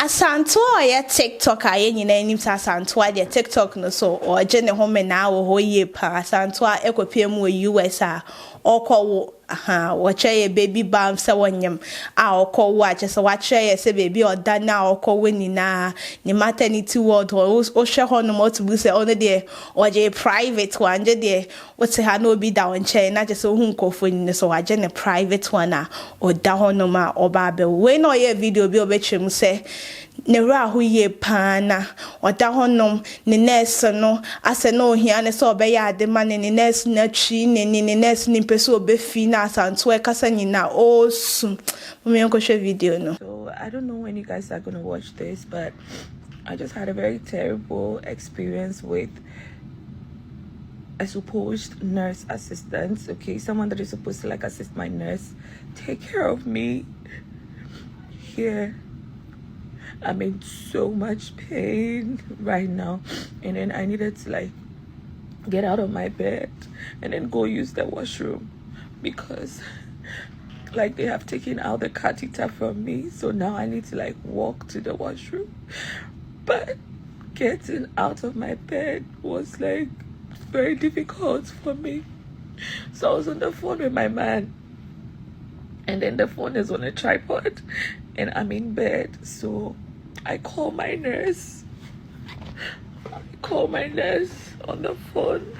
Asantewaa ya TikTok aye nyina nim sa Asantewaa de TikTok no so o je ne home na wo ho ye pa Asantewaa ekopie mu US a okowo wache baby bam se wonyem a okowo a che se wache se baby oda na okowo ni na ni maternity ward o hwe ho no motubu se ono de oje private one je de wote ha na obi da onche na je se hu nkofo ni so waje ne private one a oda ho no ma oba be we no ye video bi obetwem se ne ra ho ye pana oda ho no ne nurse no ase no ohia ne so obeya ade ma ne nurse na twi ne nurse ni peso obefi na Asantewaa kasa nyina osu me enkohwe video no. So I don't know when you guys are going to watch this, but I just had a very terrible experience with a supposed nurse assistant. Okay, someone that is supposed to like assist my nurse, take care of me. Here I'm in so much pain right now, and then I needed to like get out of my bed and then go use the washroom because like they have taken out the catheter from me, so now I need to like walk to the washroom. But getting out of my bed was like very difficult for me, so I was on the phone with my man, and then the phone is on a tripod and I'm in bed, so I call my nurse. On the phone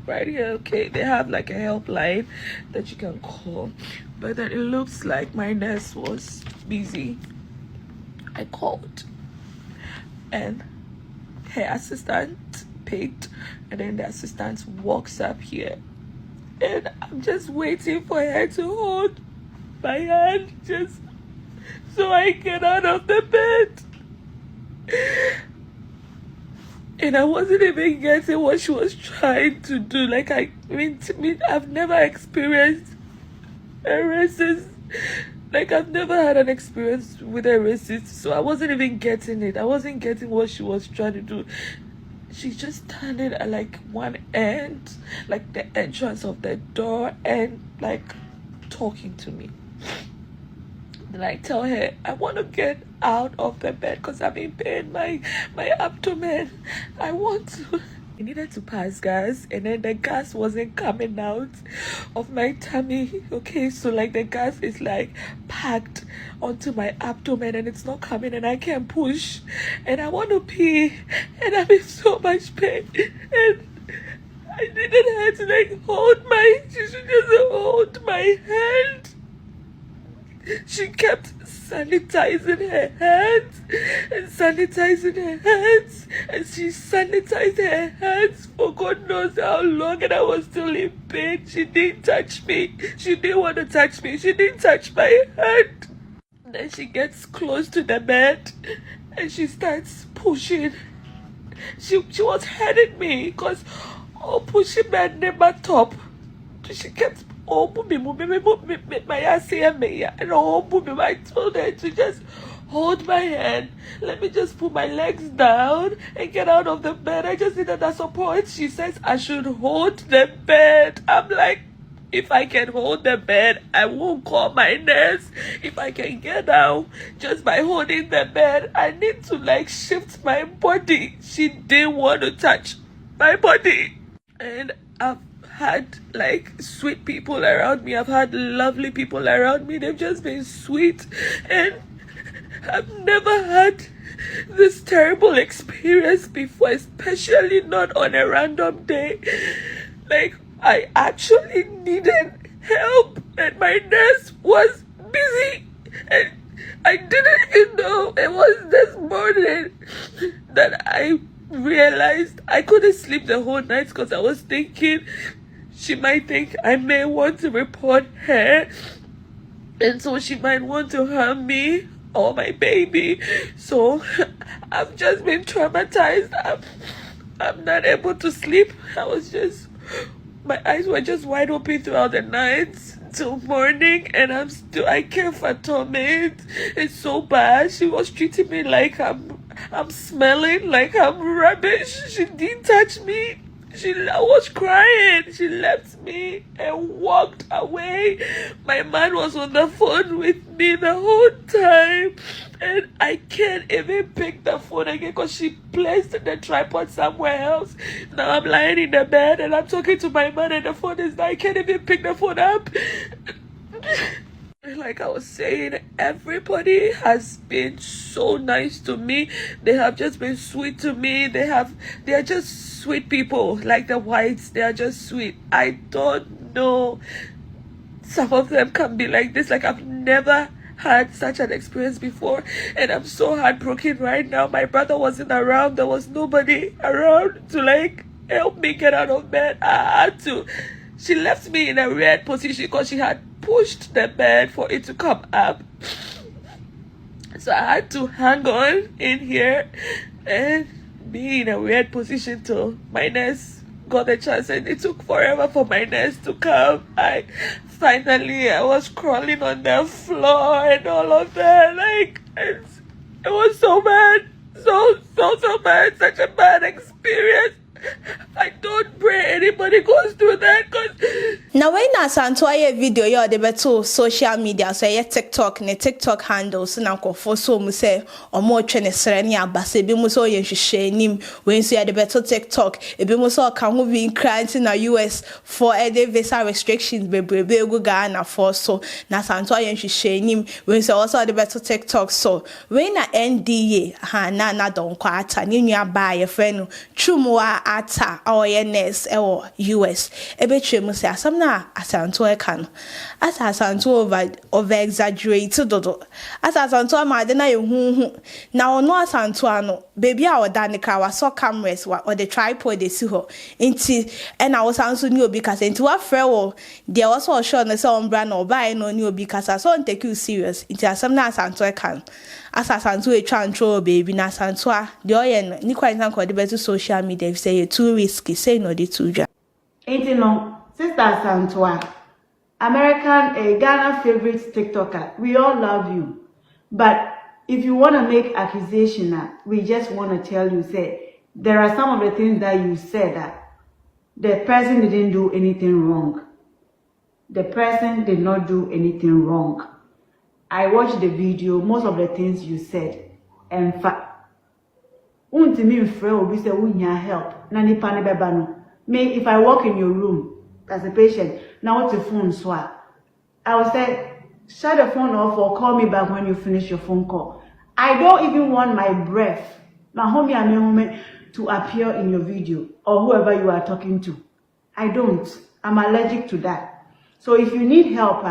right here. Okay, they have like a helpline that you can call, but then it looks like my nurse was busy. I called and her assistant picked, and then the assistant walks up here, and I'm just waiting for her to hold my hand just so I get out of the bed. And I wasn't even getting what she was trying to do. Like, I mean, to me, I've never experienced a racist. Like, I've never had an experience with a racist, so I wasn't even getting it. I wasn't getting what she was trying to do. She's just standing at like one end, like the entrance of the door, and like talking to me. Then I tell her I want to get out of the bed because I'm in pain, my abdomen. I want to. I needed to pass gas, and then the gas wasn't coming out of my tummy. Okay, so like the gas is like packed onto my abdomen and it's not coming, and I can't push, and I want to pee, and I'm in so much pain, and I needed her to like hold my. She should just hold my hand. She kept sanitizing her hands and sanitizing her hands, and she sanitized her hands for God knows how long, and I was still in pain. She didn't touch me. She didn't want to touch me. She didn't touch my hand. Then she gets close to the bed and she starts pushing. She was hurting me because pushing my never top. She kept my ass and I told her to just hold my hand. Let me just put my legs down and get out of the bed. I just needed that support. She says I should hold the bed. I'm like, if I can hold the bed, I won't call my nurse. If I can get out just by holding the bed, I need to like shift my body. She didn't want to touch my body. And I've had like sweet people around me. I've had lovely people around me. They've just been sweet, and I've never had this terrible experience before, especially not on a random day. Like, I actually needed help and my nurse was busy, and I didn't even know it was this morning that I realized I couldn't sleep the whole night because I was thinking she might think I may want to report her, and so she might want to harm me or my baby. So I've just been traumatized. I'm not able to sleep. My eyes were just wide open throughout the night till morning, and I can't fathom it. It's so bad. She was treating me like I'm smelling, like I'm rubbish. She didn't touch me. I was crying. She left me and walked away. My man was on the phone with me the whole time. And I can't even pick the phone again because she placed the tripod somewhere else. Now I'm lying in the bed and I'm talking to my man and the phone is there. I can't even pick the phone up. Like I was saying, everybody has been so nice to me. They have just been sweet to me. They are just sweet people. Like the whites, they are just sweet. I don't know. Some of them can be like this. Like I've never had such an experience before, and I'm so heartbroken right now. My brother wasn't around. There was nobody around to like help me get out of bed. I had to. She left me in a weird position because she had pushed the bed for it to come up. So I had to hang on in here and be in a weird position till my nurse got the chance, and it took forever for my nurse to come. I was crawling on the floor and all of that. Like it was so bad. So bad. Such a bad experience. I don't pray anybody goes through that because now when Asantewaa video you the better social media so yeah TikTok ne TikTok handles na nkofo so mu say omo twe ne sere ne abase bi mu so ye hwehwe nim when so the better TikTok e bi mu so ka ho bi crying na US for the visa restrictions bebrebe egu Ghana for so na Asantewaa ye hwehwe nim when so also the better TikTok so when na NDA ha na don kwa ata ne nua ba ye friend Chumwa ata our nurse US ebetwe mu say asam na Asantewaa kan as Asantewaa over exaggerate dodo as Asantewaa ma de na ye hu na ono Asantewaa no baby a oda ne kra wa so cameras or the tripod de si ho nti e na wo sanso ni obi kasa nti wa frɛ wo de also sure na say ombra na obai no ni obi kasa so take you serious nti asam na Asantewaa kan as Asantewaa try control baby na Asantewaa de oye ni kwa nsan ko de beto social media if say too risky say no de too ja ain't no Sister Asantewaa, American, Ghana favorite TikToker, we all love you. But if you want to make accusation, we just want to tell you, say, there are some of the things that you said that the person didn't do anything wrong. The person did not do anything wrong. I watched the video, most of the things you said. In fact, help. Me, if I walk in your room, as a patient, now what's the phone swap? I will say, shut the phone off or call me back when you finish your phone call. I don't even want my breath, my homie and my moment to appear in your video or whoever you are talking to. I don't. I'm allergic to that. So if you need help,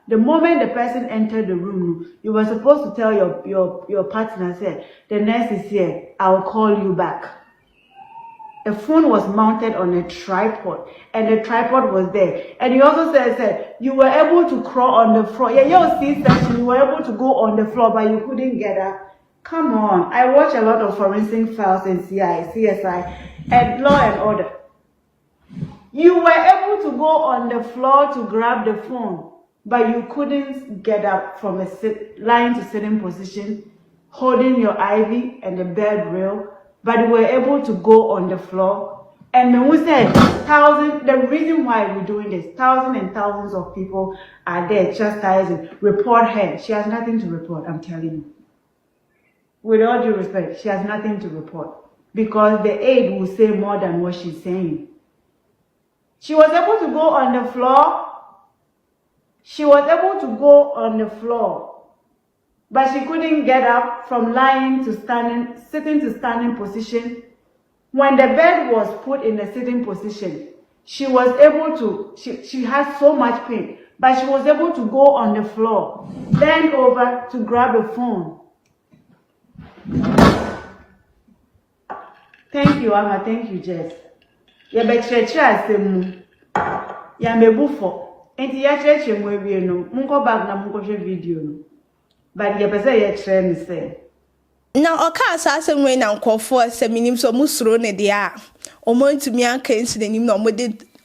the moment the person entered the room, you were supposed to tell your partner, say, the nurse is here, I'll call you back. The phone was mounted on a tripod, and the tripod was there. And he also said you were able to crawl on the floor. Yeah, your C-section, you were able to go on the floor, but you couldn't get up. Come on. I watch a lot of forensic files in CSI, and Law and Order. You were able to go on the floor to grab the phone, but you couldn't get up from lying to sitting position, holding your IV and the bed rail. But we were able to go on the floor. And when we said the reason why we're doing this, thousands and thousands of people are there chastising, report her. She has nothing to report, I'm telling you. With all due respect, she has nothing to report. Because the aide will say more than what she's saying. She was able to go on the floor. She was able to go on the floor. But she couldn't get up from lying to standing, sitting to standing position. When the bed was put in a sitting position, she was able to, she had so much pain, but she was able to go on the floor, bend over to grab a phone. Thank you, Amma. Thank you, Jess. Ya betrecha asemu. Ya mebufo. Enti ya cheche mwewe no. Mungo bag na mungo she video no. But you say now oka asasem we na nkofo aseminim so musuro ne dia omo ntumi aka incident nim na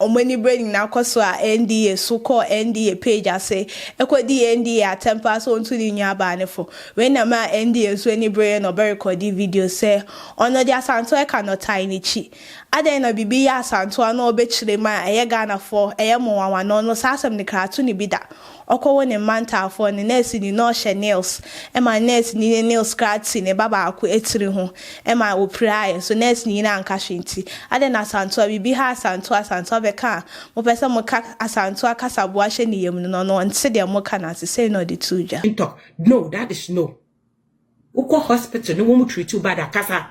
omani brain na kwaso a NDA so call NDA page ase ekodi NDA atempa so ntu ni nya ba ne fo when na ma NDA so any brain no be record video say ono dia Asantewaa ka no tiny chi aden na bibi ya Asantewaa na obechire ma eye Ghana for eye mo wanwa no sasem ne kratu ni bida okwo ne manta for ne nurse ni no she nails e ma nurse ni nails scratch ne baba akọ etiri ho e ma oprai so nurse ni na anka hwenti ade na Asantewaa bibi ha Asantewaa beka mo pese mo ka Asantewaa kasaboa hye ne yem no no nti de mo ka na say no the tuja no, that is no. Uko hospital no wo treat you bad akasa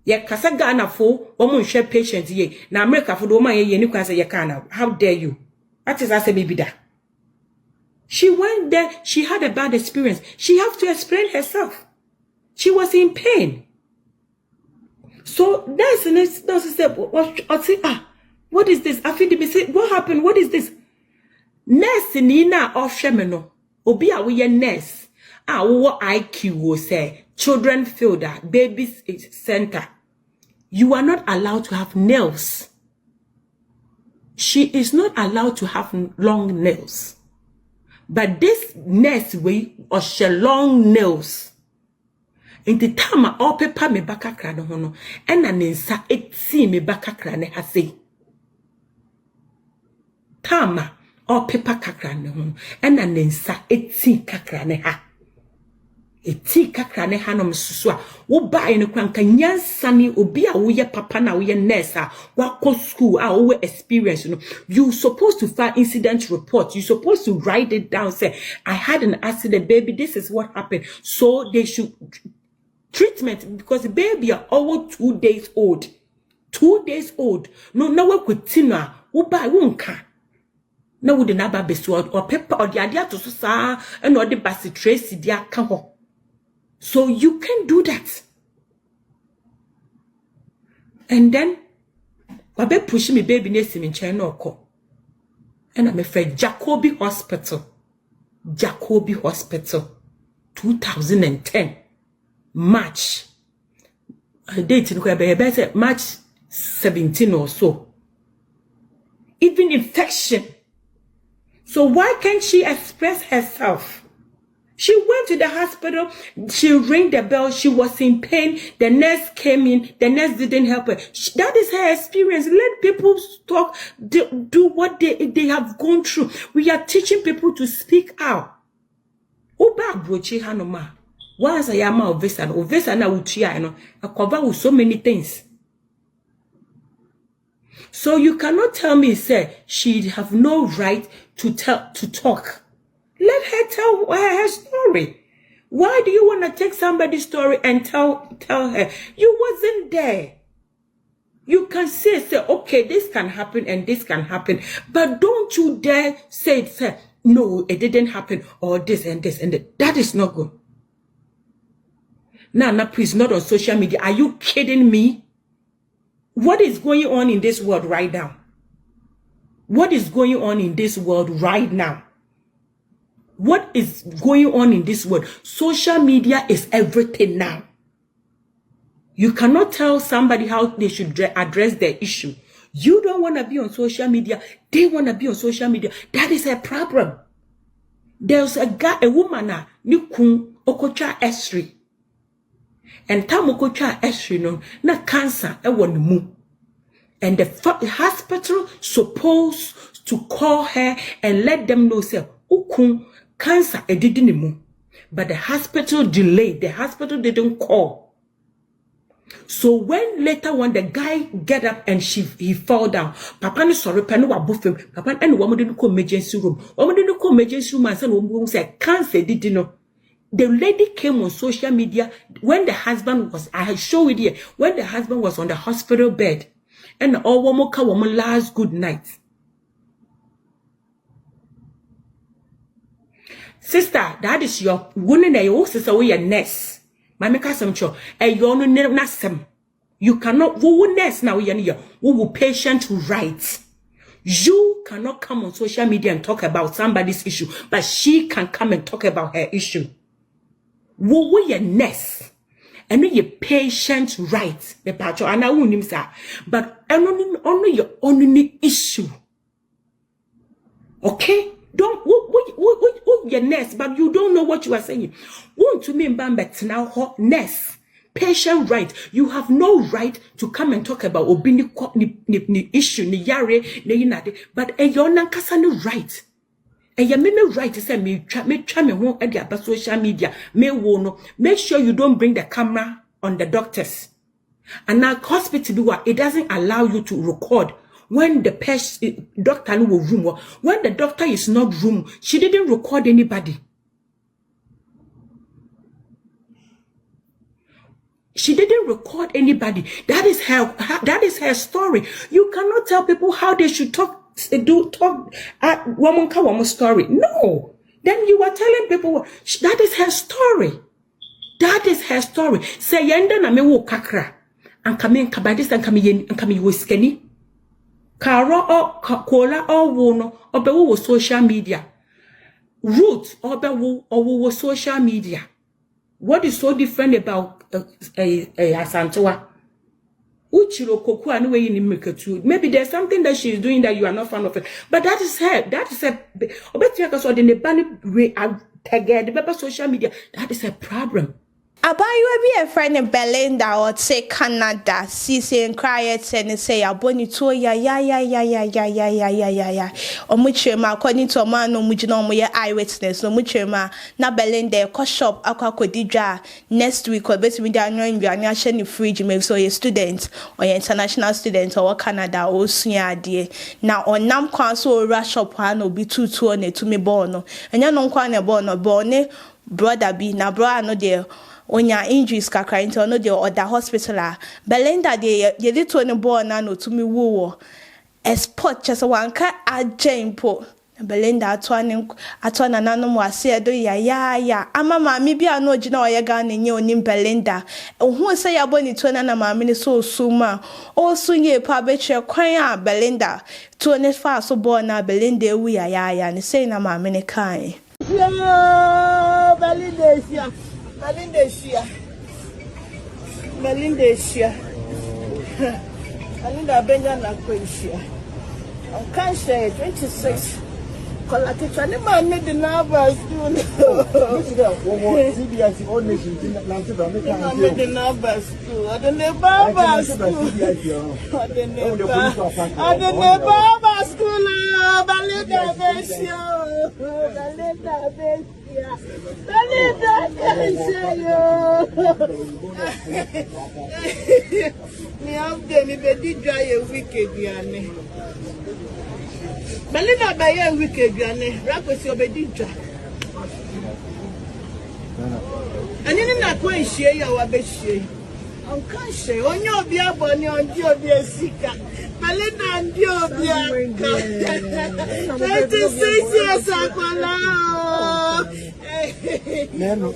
ye kasa Ghana fo wo mo hwe patient ye na America fo do ma ye ni kwa say ye kana. How dare you? That is ase baby da. She went there, she had a bad experience. She have to explain herself. She was in pain. So that's the next step. What is this? I feel to be saying, what happened? What is this? Nurse Nina of Shemeno. Obi a we nurse. What IQ will say. Children fielder, babies center. You are not allowed to have nails. She is not allowed to have long nails. But this nurse way or she long nails. In the time all paper me baka krane hono. And an insa 18 me baka krane hase. Tama all paper kakrane hono. And an insa 18 kakrane ha. 18 kakrane ha no msusua. Wo ba ene kwanka nyansani obi a wo ye papa na wo ye nurse a wa ko school a wo experience no. You supposed to file incident report. You supposed to write it down, say I had an accident, baby, this is what happened. So they should treatment because the baby are over 2 days old. 2 days old. No we could tina wo ba wonka. Na wo de na ba beso or paper or the idea to so sa and or the basi trace dia ka ho. So you can do that. And then Babe push me baby nesim in China oko. And I'm afraid Jacobi Hospital. 2010. March. Date in March 17 or so. Even infection. So why can't she express herself? She went to the hospital, she rang the bell, she was in pain, the nurse came in, the nurse didn't help her. That is her experience. Let people talk, do what they have gone through. We are teaching people to speak out. Oba brochi hanoma. Once I am ovesa na uchiya no, I cover with so many things. So you cannot tell me, say, she have no right to talk. Let her tell her story. Why do you want to take somebody's story and tell her? You wasn't there. You can say, okay, this can happen and this can happen. But don't you dare say, no, it didn't happen, or this and this and that. That is not good. Now, please, not on social media. Are you kidding me? What is going on in this world right now? What is going on in this world right now? What is going on in this world? Social media is everything now. You cannot tell somebody how they should address their issue. You don't want to be on social media. They want to be on social media. That is a problem. There's a woman nikun okocha esri. And tam okocha esri no na cancer e won. And the hospital supposed to call her and let them know, say, ukun cancer e didn't move. But the hospital delayed. The hospital didn't call. So when later when the guy get up and he fall down, Papa ni sorry, Papa wa buffem, Papa and woman didn't call emergency room. Woman didn't call emergency room and said cancer didn't know. The lady came on social media when the husband was, I show it here, when the husband was on the hospital bed, and all woman last good night. Sister, that is your woman and your sister or your nurse. My make some cho. And you no nasem. You cannot who nurse now who will patient rights. You cannot come on social media and talk about somebody's issue, but she can come and talk about her issue. Who your nurse? and your patient right, the patcho, and I won't him, sir. But only your only issue. Okay? Don't your nurse, but you don't know what you are saying. Want to mean Bambet now nurse. Patient right. You have no right to come and talk about obini ni issue ni yare ni yinade. But your nankasa right. And you make me right to say me try me home at the social media. Me wono. Make sure you don't bring the camera on the doctors. And now hospital it doesn't allow you to record when the doctor no room. When the doctor is not room, she didn't record anybody. She didn't record anybody. That is her story. You cannot tell people how they should talk woman story. No. Then you are telling people that is her story. That is her story. Say yenda na mewo kakra. And come in kabadis and come whiskeni. Karo or kola or wono or bewo social media. Root or bewo or wo social media. What is so different about Asantewaa? Maybe there's something that she is doing that you are not fan of it. But that is her. That is her. Social media. That is her problem. Abayiwa bi a friend in Belinda or say Canada, see and cry it and say aboni to ya. Omuchema according to a man no mujino mo eyewitness no muchema na Belinda ko shop akwa kodidwa next week or best media anwan nduane ahye ni fridge me so ye student or ye international student or Canada or sua ade na onam kwan so ora shop ha no bi tutu na etumi ball no enya no kwan na ball no ne brother bi na brother no there onya injuries kakra into no the other hospital Belinda de ye little ne born na no to me wo a spot just one ka ajempo Belinda atwana nanom wase do ya ama maami bia no gina oye ga na nye onim Belinda hu se ya boni to na maami ne so suma o sunye pa be che kwan a Belinda to ne fa so born na Belinda ewu ya ne say na maami ne kan Belinda Benja na Quincia. On cancer 26. Collected any man made the nervous soon. CBS own nation made the nervous too. I don't know Baba school. I don't know Baba school. Belinda Benja. Me have them be dry a wicked yane. Belinda by a wicked yane. Rapos your bedija. And in that way, share your best. On cancer, on your beer bonny, on your beer seeker. Belinda and your beer. 26 years ago. Neno,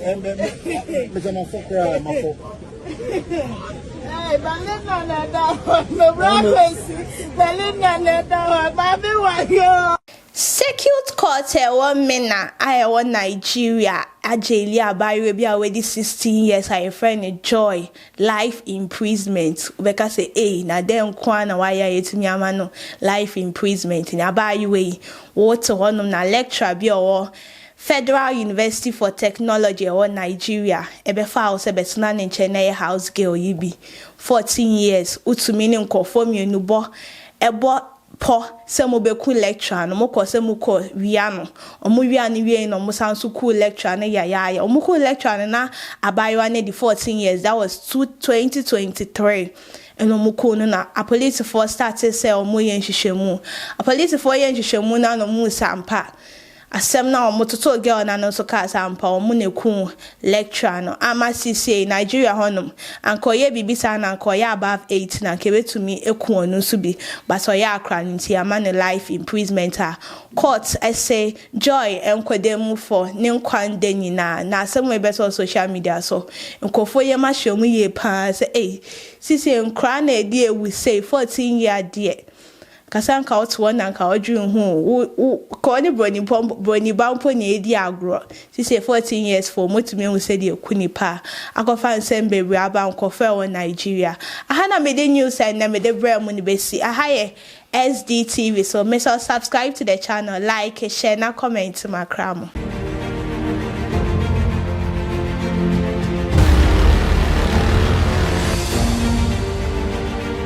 Hey, Belinda, no rappers. Belinda, baby, why you? Circuit Court one mena I want Nigeria ajeli abayiwa bi already 16 years I friend Joy life imprisonment because say na dem kwa na waya yetumi ama no life imprisonment na abayiwa what honum na lecturer bi owo Federal University for Technology or Nigeria ebefa house betuna ne nche house girl yibi 14 years utumi ne nkofo mienu bo ebo po se mo be ku lecture no mo ko se mo ko wia no omo wia ne wie no mo sanso ku lecture ne ya omo ku lecture na abayiwa ne di 14 years that was 2023 and omo ko no na a police for started say omo yen hwehwemu a police for yen hwehwemu na no mu sampa asem na omototo girl na no so ka sampa omo ne ku lecture no ama CCA Nigeria honum ankoye bibisa na ankoye above 8 na kebetumi eku onu so bi but oya akra nti ama ne life imprisonment court say Joy enkodemu for ne nkwande nyina na asem we beto social media so nkofo ye ma hwemu ye pa say CCA nkra na edi ewu say 14 year die kasanka otu one anka odwin hu ko ni broni bampo ni edi agro say 14 years for motumi hu say de kunipa akofa nsem bebre aba nkofa won Nigeria aha na me de news and na me de bra mu ni besi aha ye SDTV so make sure subscribe to the channel, like, share, and comment to my cramo.